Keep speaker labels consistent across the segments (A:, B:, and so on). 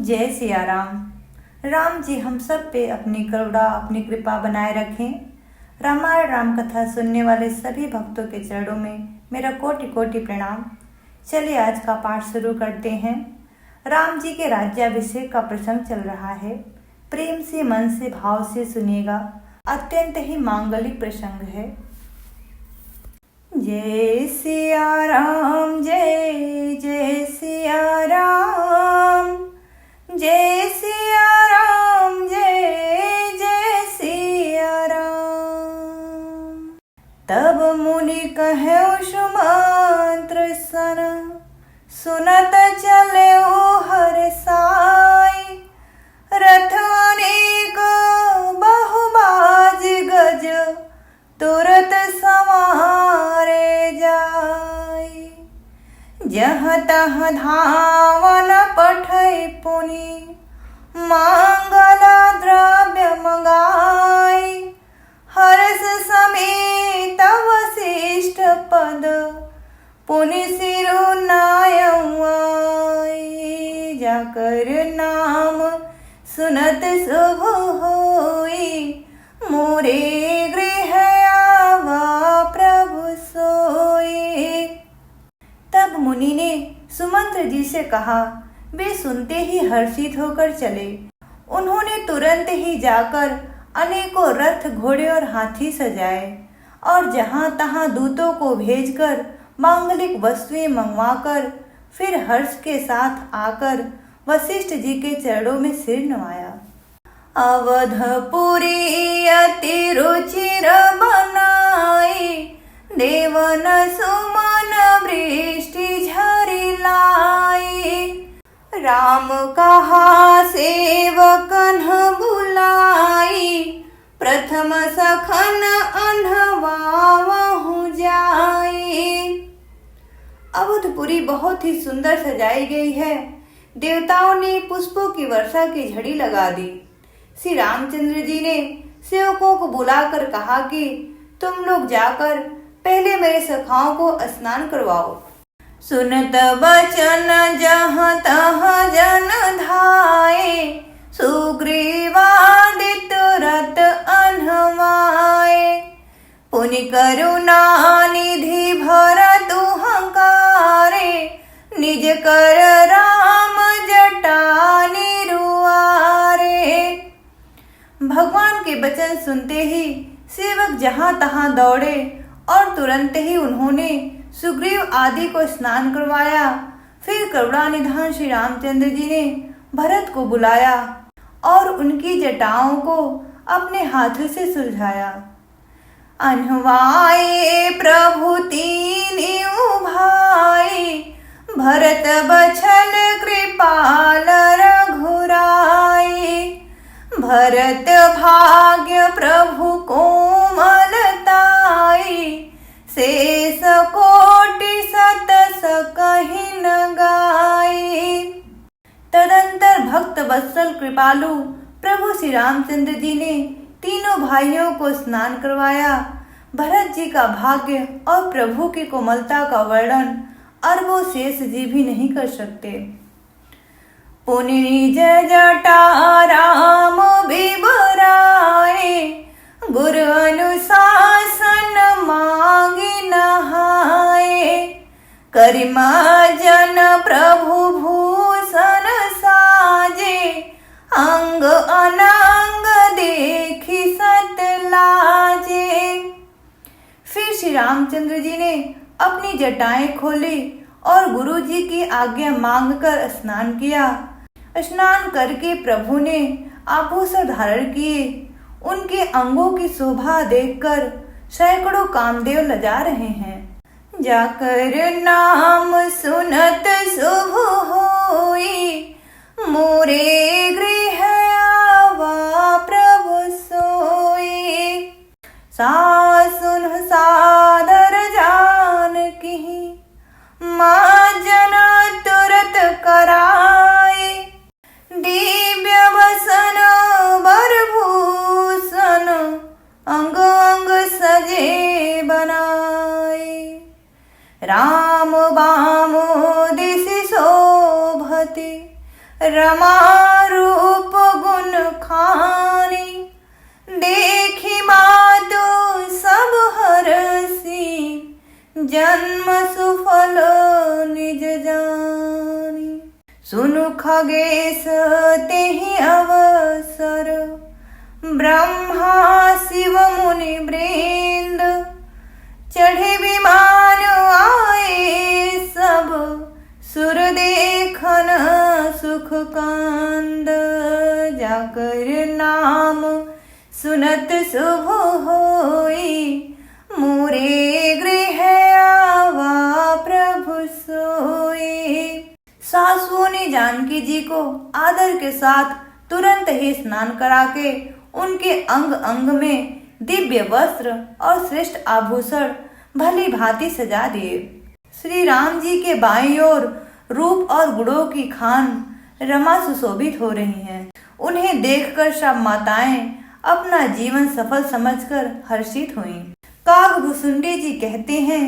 A: जय सिया राम। राम जी हम सब पे अपनी करुणा अपनी कृपा बनाए रखें। रामायण राम कथा सुनने वाले सभी भक्तों के चरणों में मेरा कोटि कोटि प्रणाम। चलिए आज का पाठ शुरू करते हैं। राम जी के राज्याभिषेक का प्रसंग चल रहा है। प्रेम से मन से भाव से सुनिएगा, अत्यंत ही मांगलिक प्रसंग है। जय सिया राम, जय जय सिया राम, जय सिया राम, जय जय सिया राम। तब मुनि कहे सुमंत्र सन, सुनत चले हर साई। रथ अनेक बहुबाज गज, तुरत संवारे जाई। जहाँ तहाँ धावन पठै पुनि, मंगला द्रव्य मंगाई। हर्ष समेत वशिष्ठ पद, पुनि सिरु नायई। जाकर नाम सुनत शुभ होई, मोरे गृह आवा प्रभु सोई। तब मुनि ने सुमंत्र जी से कहा। वे सुनते ही हर्षित होकर चले। उन्होंने तुरंत ही जाकर अनेकों रथ घोड़े और हाथी सजाए और जहाँ तहाँ दूतों को भेजकर मांगलिक वस्तुएं मंगवाकर फिर हर्ष के साथ आकर वशिष्ठ जी के चरणों में सिर नवाया। अवधपुरी अति रुचिर बनाई, देवन सुमन वृष्टि झरि लाई। राम कहा सेवकन बुलाई, प्रथम सखन अन्हवावहु जाई। अवधपुरी बहुत ही सुंदर सजाई गई है। देवताओं ने पुष्पों की वर्षा की झड़ी लगा दी। श्री रामचंद्र जी ने सेवकों को बुलाकर कहा कि तुम लोग जाकर पहले मेरे सखाओं को स्नान करवाओ। सुनत बचन जहाँ तहाँ जन धाये, सुग्रीवादित रत अन्हवाए। पुनि करुणा निधि भरतु हंकारे, निज कर राम जटा निरुआरे। भगवान के वचन सुनते ही सेवक जहाँ तहाँ दौड़े और तुरंत ही उन्होंने सुग्रीव आदि को स्नान करवाया। फिर करुणा निधान श्री रामचंद्र जी ने भरत को बुलाया और उनकी जटाओं को अपने हाथों से सुलझाया। अन्हवाए प्रभु तीनों भाई, भरत बछल कृपाल रघुराई। भरत भाग्य प्रभु कोमलताई, शेष कोटि सत सकहि न गाई। तदंतर भक्त वत्सल कृपालु प्रभु श्री रामचंद्र जी ने तीनों भाइयों को स्नान करवाया। भरत जी का भाग्य और प्रभु की कोमलता का वर्णन अरबों शेष जी भी नहीं कर सकते। पुनि निज जटा राम बिबराए, गुरु अनुशासन मांगी नहाए। करिमा जन प्रभु भूषण साजे, अंग अनंग देखी सत लाजे। फिर श्री रामचंद्र जी ने अपनी जटाएं खोली और गुरु जी की आज्ञा मांगकर स्नान किया। स्नान करके प्रभु ने आभूषण धारण किए। उनके अंगों की शोभा देखकर सैकड़ों कामदेव लजा रहे हैं। जाकर नाम सुनत शुभ होई, मोरे गृह आवा प्रभु सोई। सासुन सादर जानकी, माँ जना तुरत कराए। दिव्य वसन वरभूषण, अंग अंग सजे बनाए। राम बाम रमा रूप गुण खानी, देखी मातु सब हरसी, जन्म सुफल निज जानी। सुनु खगेश तेहि अवसर, ब्रह्मा शिव मुनि वृंद, चढ़े विमान आए सब, सुर देखन सुख कांद। जाकर नाम सुनत शुभ होई, मोरे गृह आवा प्रभु सोई। सासुओं ने जानकी जी को आदर के साथ तुरंत ही स्नान करा के उनके अंग अंग में दिव्य वस्त्र और श्रेष्ठ आभूषण भली भांति सजा दिए। श्री राम जी के बाईं ओर रूप और गुणों की खान रमा सुशोभित हो रही हैं। उन्हें देखकर सब माताएं अपना जीवन सफल समझकर हर्षित हुईं। कागभुसुंडी जी कहते हैं,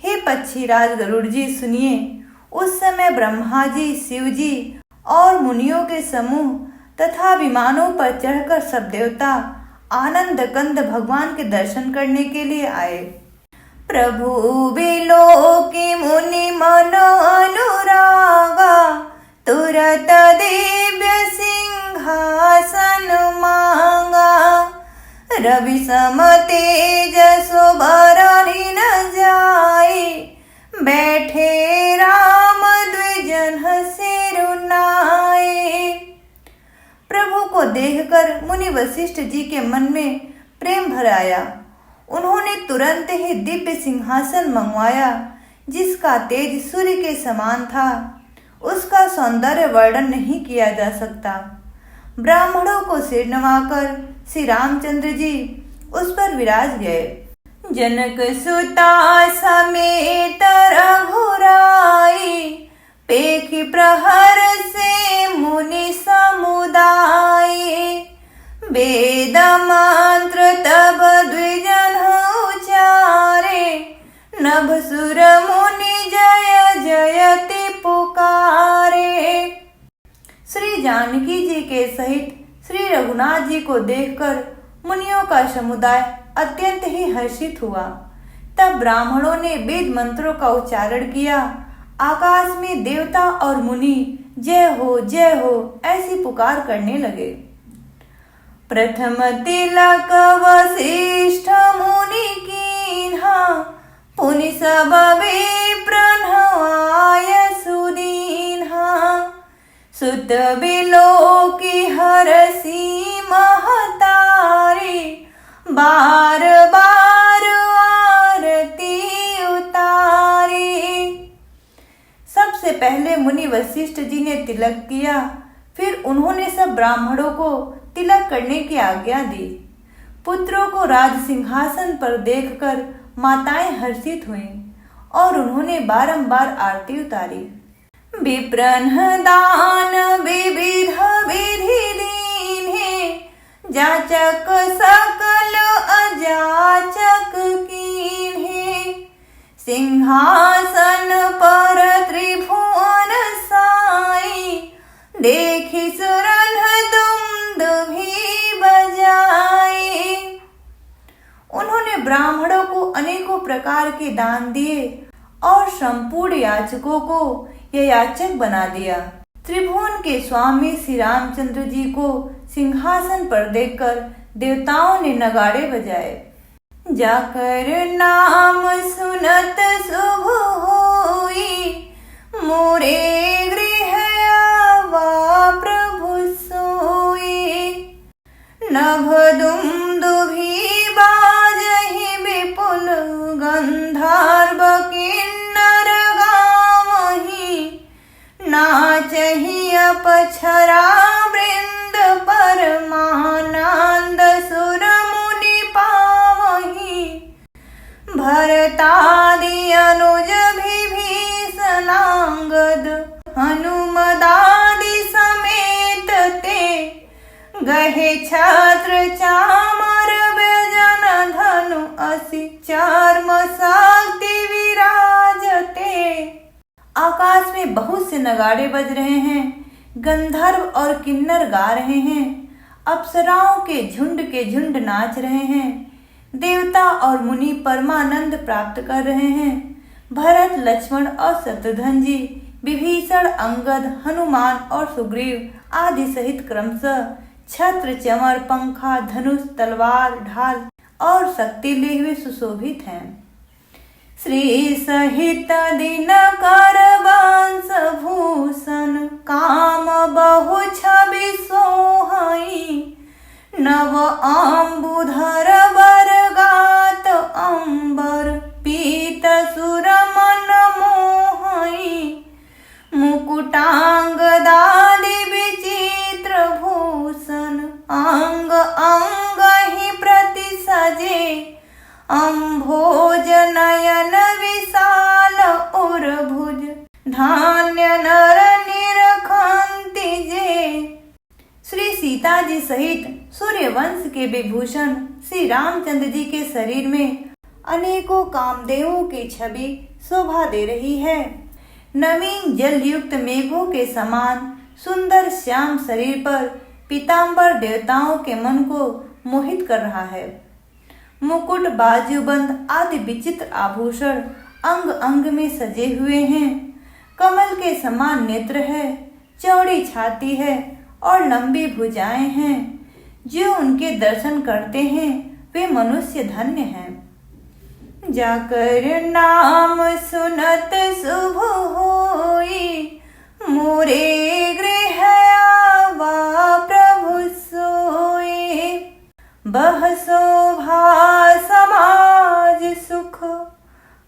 A: हे पक्षीराज गरुड़ जी सुनिए। उस समय ब्रह्मा जी, शिव जी और मुनियों के समूह तथा विमानों पर चढ़कर सब देवता आनंद कंद भगवान के दर्शन करने के लिए आए। प्रभु बिलोकी मुनि मन अनुरागा, तुरत दिव्य सिंहासन मांगा। रवि सम तेज सोबरनि न जाई, बैठे राम द्विजन सिरुनाए। प्रभु को देखकर मुनि वशिष्ठ जी के मन में प्रेम भर आया। उन्होंने तुरंत ही दिव्य सिंहासन मंगवाया, जिसका तेज सूर्य के समान था। उसका सौंदर्य वर्णन नहीं किया जा सकता। ब्राह्मणों को सिर नवाकर श्री रामचंद्र जी उस पर विराज गए। जनक सुता समेत रघुराई, पेखी प्रहर से मुनि समुदाय। वेद मंत्र तब द्विजन उचारे, नभ सुर मुनि जय जयति पुकारे। श्री जानकी जी के सहित श्री रघुनाथ जी को देखकर मुनियों का समुदाय अत्यंत ही हर्षित हुआ। तब ब्राह्मणों ने वेद मंत्रों का उच्चारण किया। आकाश में देवता और मुनि जय हो ऐसी पुकार करने लगे। प्रथम तिलक वशिष्ठ मुनि कीन्हा, पुनि सब विप्र नवाय सुदीन्हा। सुत बिलोकी हरसी महतारी, बार बार आरती उतारी। सबसे पहले मुनि वशिष्ठ जी ने तिलक किया, फिर उन्होंने सब ब्राह्मणों को तिलक करने की आज्ञा दी। पुत्रों को राज सिंहासन पर देखकर माताएं हर्षित हुईं और उन्होंने बारंबार आरती उतारी। विप्रन दान विविध विधि दीन्हे, जाचक सकल अजाचक कीन्हे। सिंहासन पर त्रिभुवन साई, देखि सुरन दुंदुभि बजाई। उन्होंने ब्राह्मणों को अनेकों प्रकार के दान दिए और संपूर्ण याचकों को यह याचक बना दिया। त्रिभुवन के स्वामी श्री रामचंद्र जी को सिंहासन पर देखकर देवताओं ने नगाड़े बजाए। जाकर नाम सुनत शुभ होई, मोरे गृह आवा प्रभु सोई। नभ दुंदुभि बाजहि विपुल, गंधर्व किन्नर गावहि। नाचहि अपक्षरा वृंद, परमानंद सुर मुनि पावहि। भरतादि अनुज विभीषणांगद, हनुमदादि समेत ते। गहे छत्र चामर व्यजन धनु, असि चार्म शक्ति विराजते। आकाश में बहुत से नगाड़े बज रहे हैं। गंधर्व और किन्नर गा रहे हैं, अप्सराओं के झुंड नाच रहे हैं, देवता और मुनि परमानंद प्राप्त कर रहे हैं। भरत, लक्ष्मण और शत्रुघ्न जी, विभीषण, अंगद, हनुमान और सुग्रीव आदि सहित क्रमशः छत्र, चमर, पंखा, धनुष, तलवार, ढाल और शक्ति लिए हुए सुशोभित हैं। श्री सहित दिनकर वंश भूषण, काम बहु छवि सोहाई, नव अम्बुधर बरगात अंबर, पीत सुर मन मोहाई, मुकुटांग दादि विचित्र भूषण, अंग अंग ही प्रति सजे, अम्भोज नयन विशाल उर्भुज, धान्य नर निरखंति जे। श्री सीता जी सहित सूर्यवंश के विभूषण श्री रामचंद्र जी के शरीर में अनेकों कामदेवों की छवि शोभा दे रही है। नवीन जल युक्त मेघों के समान सुंदर श्याम शरीर पर पीतांबर देवताओं के मन को मोहित कर रहा है। मुकुट, बाजूबंद आदि विचित्र आभूषण अंग अंग में सजे हुए हैं। कमल के समान नेत्र है, चौड़ी छाती है और लंबी भुजाएं हैं। जो उनके दर्शन करते हैं वे मनुष्य धन्य हैं। जाकर नाम सुनत शुभ होई, मोरे गृह आवा प्रभु सोई, बह शोभा समाज सुख,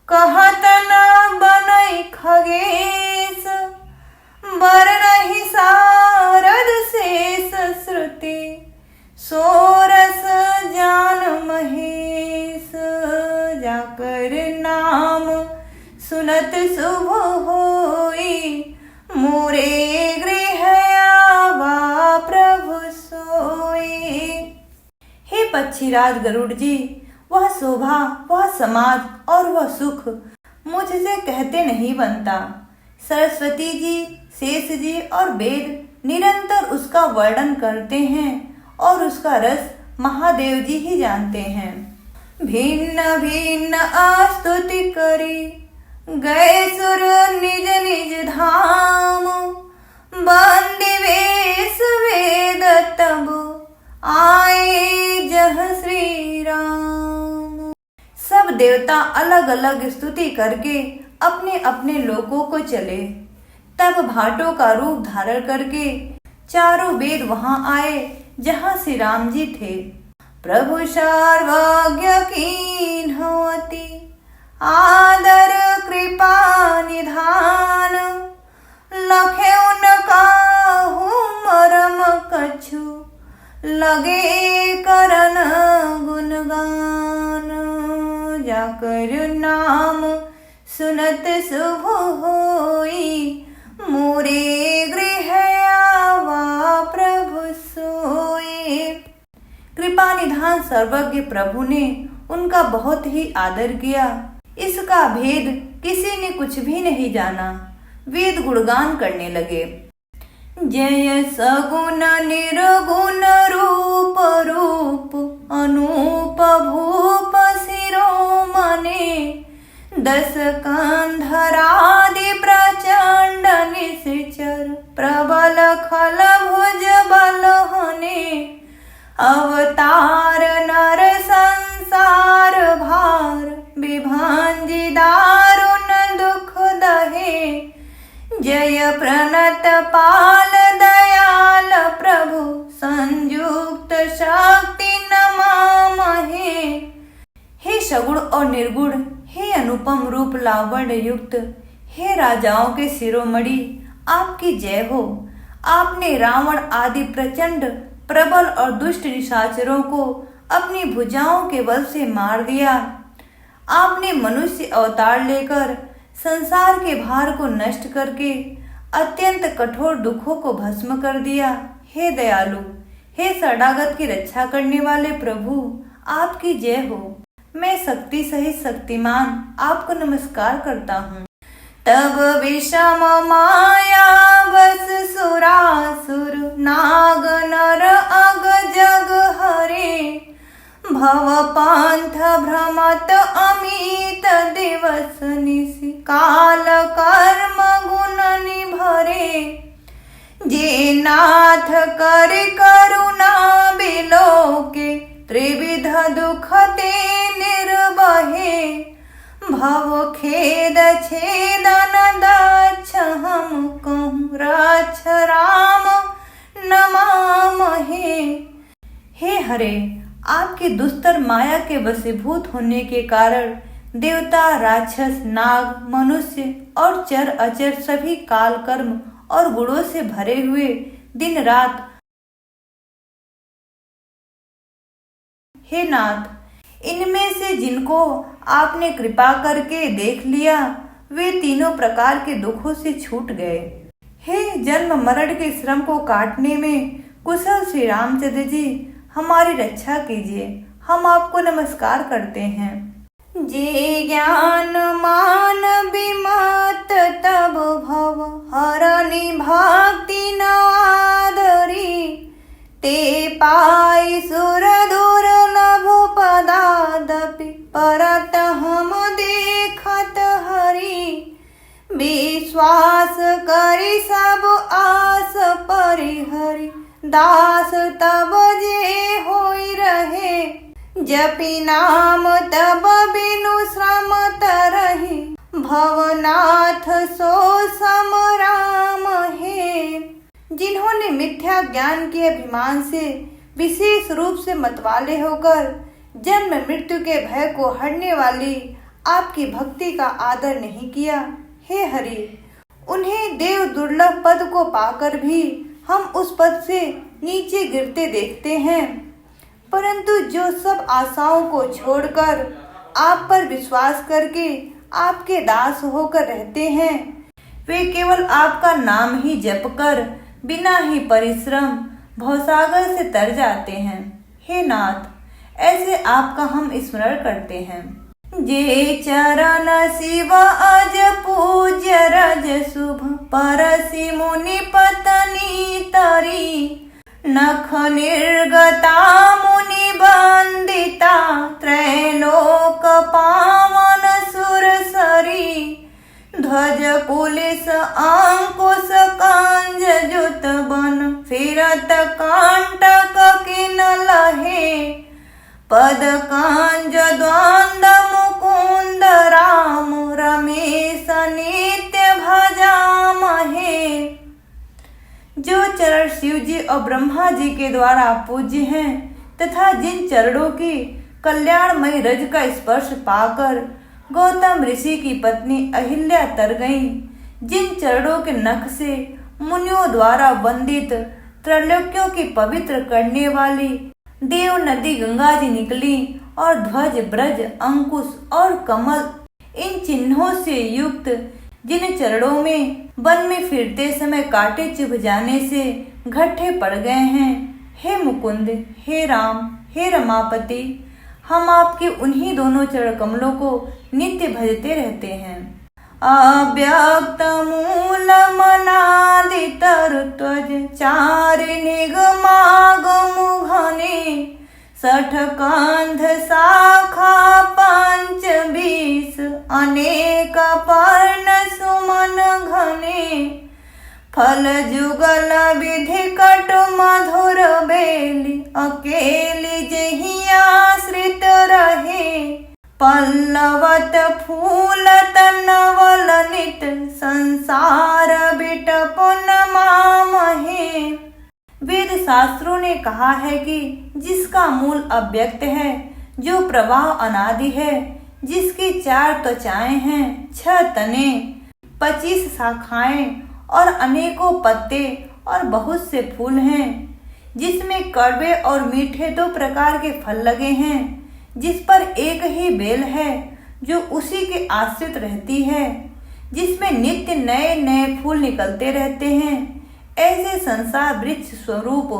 A: कहत न बनई खगेश, बरनहि सारद शेष श्रुति, सोरस जान महेश। जाकर नाम सुनत शुभ होई, मोरे गृह आवा प्रभु सोई। हे पक्षीराज गरुड़ जी, वह शोभा, वह समाज और वह सुख मुझसे कहते नहीं बनता। सरस्वती जी, शेष जी और वेद निरंतर उसका वर्णन करते हैं और उसका रस महादेव जी ही जानते हैं। भिन्न भिन्न आस्तुति करी, गए सुर निज निज धाम, बंदी वेश वेद तब आए जह श्री राम। सब देवता अलग अलग स्तुति करके अपने अपने लोकों को चले। तब भाटों का रूप धारण करके चारों वेद वहां आए जहां श्री राम जी थे। प्रभु सर्वज्ञ कीन्हवती, आदर कृपा निधान, लखे उनका मरम कछु, लगे करन गुणगान। जाकर नाम सुनत शुभ होई, मोरे गृह आवा प्रभु सोई। कृपा निधान सर्वज्ञ प्रभु ने उनका बहुत ही आदर किया। इसका भेद किसी ने कुछ भी नहीं जाना। वेद गुणगान करने लगे। जय सगुण निर्गुण रूप रूप, अनूप भूप शिरोमणे, दस कंधरादि प्रचंड निश्चर, प्रबल खल भुज बलहने, अवतार नर संसार भार, विभंजि दारुण दुख दहे, जय प्रणत पाल दयाल प्रभु, संयुक्त शक्ति नमामहे। हे सगुण और निर्गुण, हे अनुपम रूप लावण्य युक्त, हे राजाओं के शिरोमणि, आपकी जय हो। आपने रावण आदि प्रचंड प्रबल और दुष्ट निशाचरों को अपनी भुजाओं के बल से मार दिया। आपने मनुष्य अवतार लेकर संसार के भार को नष्ट करके अत्यंत कठोर दुखों को भस्म कर दिया। हे दयालु, हे शरणागत की रक्षा करने वाले प्रभु, आपकी जय हो। मैं शक्ति सहित शक्तिमान आपको नमस्कार करता हूँ। तब विषम माया बस सुरा भव पंथ भ्रमत अमित दिवस निशि, काल कर्म गुण निभरे, जे नाथ कर करुणा बिलोके, त्रिविध दुख ते निर्वहे, भव खेद छेदन दक्ष हम कहूँ, रक्ष राम नमामहे। हे हरे, आपकी दुस्तर माया के वशीभूत होने के कारण देवता, राक्षस, नाग, मनुष्य और चर अचर सभी काल कर्म और गुणों से भरे हुए दिन रात, हे नाथ, इनमें से जिनको आपने कृपा करके देख लिया वे तीनों प्रकार के दुखों से छूट गए। हे जन्म मरण के श्रम को काटने में कुशल श्री रामचंद्र जी, हमारी रक्षा कीजिए, हम आपको नमस्कार करते हैं। जे ज्ञान मान विमत तब भव, हरनि भक्ति न आदरी, ते पाई सुर दुर्लभ पदादपि, परत हम देखत हरि, विश्वास करि सब आस परिहरि, दास तब जे होई रहे, जपि नाम तब बिनु श्रम तरहि, भवनाथ सो सम राम हे। जिन्होंने मिथ्या ज्ञान के अभिमान से विशेष रूप से मतवाले होकर जन्म मृत्यु के भय को हरने वाली आपकी भक्ति का आदर नहीं किया, हे हरि, उन्हें देव दुर्लभ पद को पाकर भी हम उस पद से नीचे गिरते देखते हैं। परंतु जो सब आशाओं को छोड़कर आप पर विश्वास करके आपके दास होकर रहते हैं, वे केवल आपका नाम ही जप कर बिना ही परिश्रम भवसागर से तर जाते हैं। हे नाथ, ऐसे आपका हम स्मरण करते हैं। जे चरण शिव अज पूज्य रज शुभ, परसि मुनि पत्नी तरी, नख निर्गता मुनि वंदिता, त्रैलोक पावन सुरसरी, ध्वज कुलिस अंकुश कांज जुत बन, फिरत कांटक किन लहे, पद कांज द्वंद मुकुंद राम, रमेश नित्य भजामहे। जो चरण शिव जी और ब्रह्मा जी के द्वारा पूज्य हैं तथा जिन चरणों की कल्याणमयी रज का स्पर्श पाकर गौतम ऋषि की पत्नी अहिल्या तर गईं, जिन चरणों के नख से मुनियों द्वारा वंदित त्रैलोक्यों की पवित्र करने वाली देव नदी गंगा जी निकली और ध्वज, ब्रज, अंकुश और कमल इन चिन्हों से युक्त जिन चरणों में वन में फिरते समय कांटे चुभ जाने से घट्टे पड़ गए हैं, हे मुकुंद, हे राम, हे रमापति, हम आपके उन्हीं दोनों चरण कमलों को नित्य भजते रहते हैं। अव्यक्त मूल मनादि तरु त्वज, चारि निगमागम घने, सठ कंध शाखा पंच बीस, अनेक पर्ण सुमन घने, फल जुगल विधि कट मधुर बेली, अकेली जही आश्रित रहे, पल्लवत फूलत नवल नित, संसार बिटपुन मामहे। वेद शास्त्रों ने कहा है कि जिसका मूल अव्यक्त है, जो प्रवाह अनादि है, जिसकी 4 त्वचाएं हैं, 6 तने, 25 शाखाएं और अनेकों पत्ते और बहुत से फूल हैं, जिसमें कड़वे और मीठे 2 प्रकार के फल लगे हैं, जिस पर एक ही बेल है जो उसी के आश्रित रहती है, जिसमें नित्य नए नए फूल निकलते रहते हैं, ऐसे संसार वृक्ष स्वरूप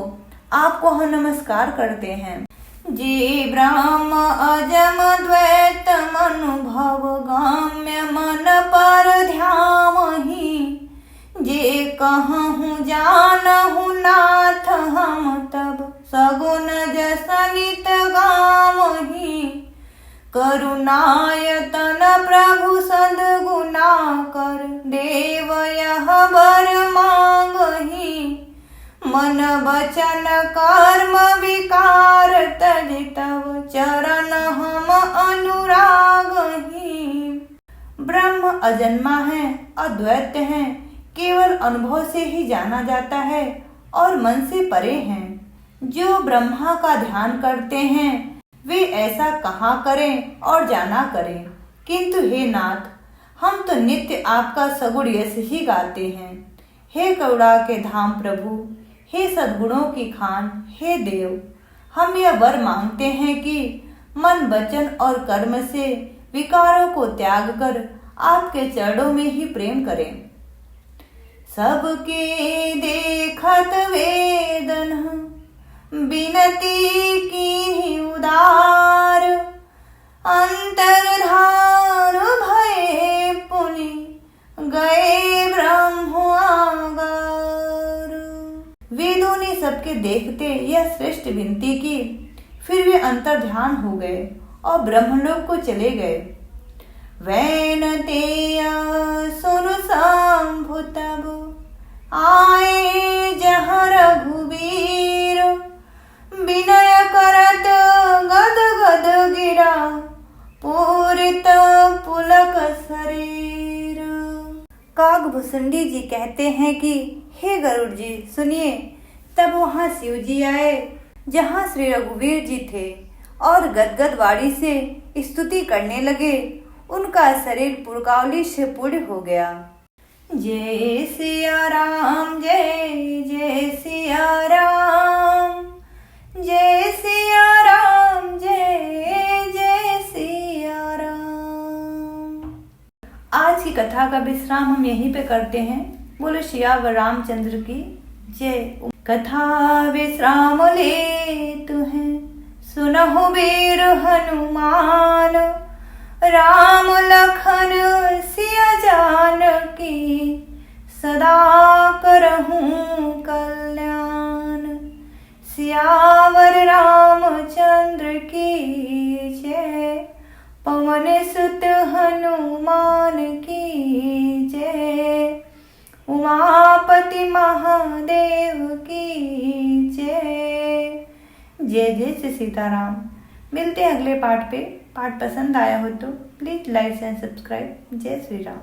A: आपको हम नमस्कार करते हैं। जे ब्रह्म अजम द्वैत अनुभव, गाम्य मन पर ध्यावहि, जे कहूँ जानहु नाथ हम तब, सगुन जस नित गावहि। करुणायतन प्रभु सद्गुना कर, देव यह वर मांगहि। मन वचन कर्म विकार तज तव, चरण हम अनुरागहि। ब्रह्म अजन्मा है, अद्वैत है, केवल अनुभव से ही जाना जाता है और मन से परे हैं। जो ब्रह्मा का ध्यान करते हैं वे ऐसा कहाँ करें और जाना करें। किंतु हे नाथ, हम तो नित्य आपका सगुण यश ही गाते हैं। हे करुणा के धाम प्रभु, हे सद्गुणों की खान, हे देव, हम यह वर मांगते हैं कि मन वचन और कर्म से विकारों को त्याग कर आपके चरणों में ही प्रेम करें। सबके देखत वेदन बिनती की उदार, अंतर्धान भये पुनि गए ब्रह्मागार। वेदों ने सबके देखते यह श्रेष्ठ विनती की, फिर वे अंतर्ध्यान हो गए और ब्रह्मलोक को चले गए। वैनतेय सुनु शंभु तब, आए जहाँ रघुबीर। विनय करत गद गद गिरा, पूरित पुलक शरीर। काकभूषुंडी जी कहते हैं कि हे गरुड़ जी सुनिए। तब वहाँ शिव जी आए जहाँ श्री रघुवीर जी थे और गदगद वाणी से स्तुति करने लगे। उनका शरीर पुरकावली से पूर्ण हो गया। जय सिया राम, जय जय सिया राम, जय सिया राम, जय जय सिया राम। आज की कथा का विश्राम हम यहीं पे करते हैं। बोलो सियावर रामचंद्र की जय। कथा विश्राम लेतु हैं, सुनहु वीर हनुमान। राम लखन सिया जानकी, सदा करहूं कल्याण। सियावर रामचंद्र की जय, पवन सुत हनुमान की जय। उमापति महादेव की जय। जय जय श्री सीताराम। मिलते हैं अगले पाठ पे। पाठ पसंद आया हो तो प्लीज़ लाइक एंड सब्सक्राइब। जय श्री राम।